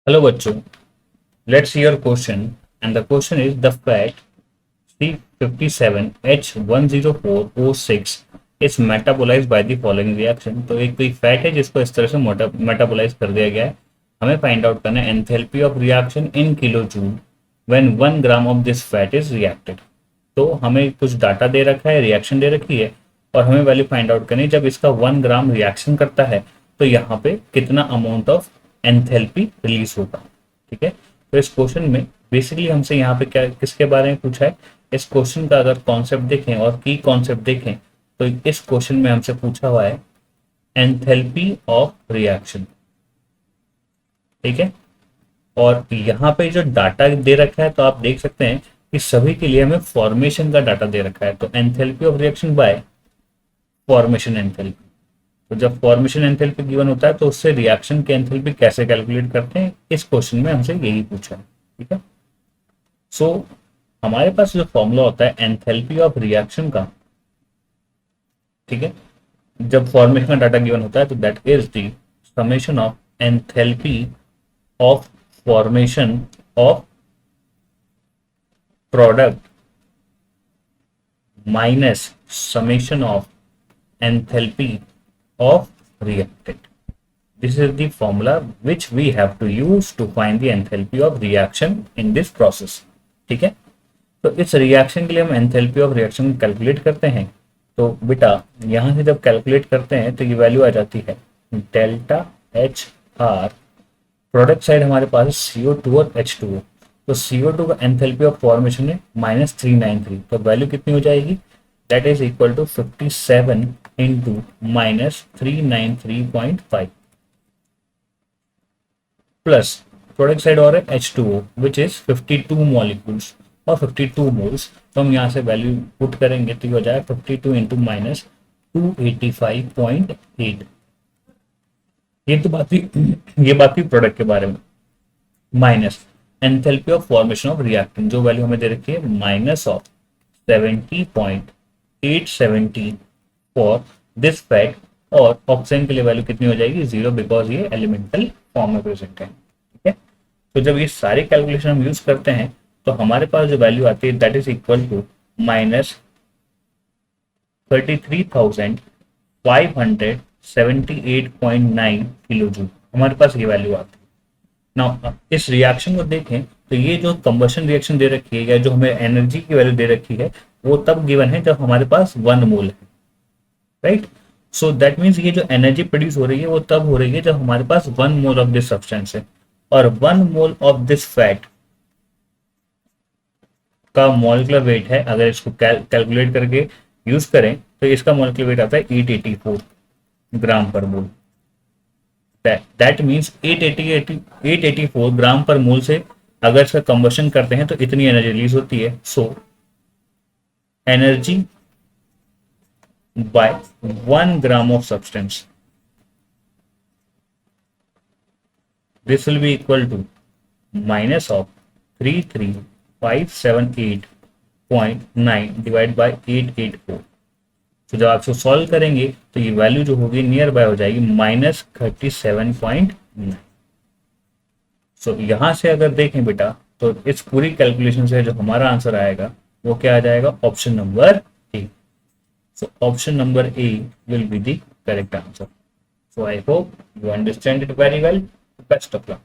Hello बच्चों, let's see your question and the question is the fat C57H104O6 is metabolized by the following reaction। तो एक कोई fat है जिसको इस तरह से मेटाबोलाइज कर दिया गया है। हमें फाइंड आउट करना है enthalpy of reaction in kilo joule when 1 gram of this fat is reacted. तो हमें कुछ डाटा दे रखा है, रिएक्शन दे रखी है और हमें वैल्यू फाइंड आउट करनी है जब इसका 1 ग्राम रिएक्शन करता है तो यहाँ पे कितना अमाउंट ऑफ एंथैल्पी रिलीज होगा। ठीक है, तो इस क्वेश्चन में बेसिकली हमसे यहाँ पे क्या किसके बारे में पूछा है। इस क्वेश्चन का अगर कॉन्सेप्ट देखें और की कॉन्सेप्ट देखें तो इस क्वेश्चन में हमसे पूछा हुआ है एंथैल्पी ऑफ रिएक्शन। ठीक है, और यहाँ पे जो डाटा दे रखा है तो आप देख सकते हैं कि सभी के लिए हमें फॉर्मेशन का डाटा दे रखा है। तो enthalpy of reaction by formation enthalpy. तो जब फॉर्मेशन एंथैल्पी गिवन होता है तो उससे रिएक्शन की एंथैल्पी कैसे कैलकुलेट करते हैं, इस क्वेश्चन में हमसे यही पूछा है। ठीक है, सो हमारे पास जो फॉर्मूला होता है एंथैल्पी ऑफ रिएक्शन का, ठीक है, जब फॉर्मेशन का डाटा गिवन होता है तो that is the summation of enthalpy of formation of product minus summation of enthalpy of reactant. This is the formula which we have to use to find the enthalpy of reaction in this process. ठीक है, तो इस reaction के लिए हम enthalpy of reaction calculate करते हैं। तो बेटा यहाँ से जब कैलकुलेट करते हैं तो ये वैल्यू आ जाती है delta H R. Product side हमारे पास है CO2 और H2O। तो CO2 का एंथैल्पी ऑफ फॉर्मेशन है -393। तो वैल्यू कितनी हो जाएगी, that is equal to 57 into -393.5 plus product side और है H2O which is 52 मॉलिक्यूल्स और 52 मोल्स। तो हम यहाँ से वैल्यू पुट करेंगे तो ये हो जाएगा 52 इंटू -285.8। ये तो बात थी प्रोडक्ट के बारे में। Minus enthalpy of formation of reactant, जो वैल्यू हमें दे रखी है minus of 70.870 for this fat. और ऑक्सीजन के लिए वैल्यू कितनी हो जाएगी 0 बिकॉज ये एलिमेंटल फॉर्म में प्रेजेंट है। ठीक है, तो जब ये सारी कैलकुलेशन हम यूज करते हैं तो हमारे पास जो वैल्यू आती है that is equal to -33,578.9 kilojoule. हमारे पास ये वैल्यू आती है। नाउ इस रिएक्शन को देखें तो ये जो कंबशन रिएक्शन दे रखी है या जो हमें एनर्जी की वैल्यू दे रखी है वो तब गिवन है जब हमारे पास 1 मोल है, राइट। सो दैट मीन्स ये जो एनर्जी प्रोड्यूस हो रही है वो तब हो रही है जब हमारे पास 1 मोल ऑफ दिस सब्सटेंस है। और 1 मोल ऑफ दिस फैट का मॉलिक्यूलर वेट है, अगर इसको कैलकुलेट करके यूज करें तो इसका मॉलिक्यूलर वेट आता है 884 ग्राम पर मोल। दैट मीन्स 884 ग्राम पर मोल से अगर इसका कंबशन करते हैं तो इतनी एनर्जी रिलीज होती है। So energy by 1 gram of substance, this will be equal to minus of 33,578.9 divide by 884। तो जब आप इसको सॉल्व करेंगे तो ये वैल्यू जो होगी नियर बाय हो जाएगी -37.9। सो यहां से अगर देखें बेटा तो इस पूरी कैलकुलेशन से जो हमारा आंसर आएगा वो क्या आ जाएगा, option number A. So option number A will be the correct answer. So I hope you understand it very well. Best of luck.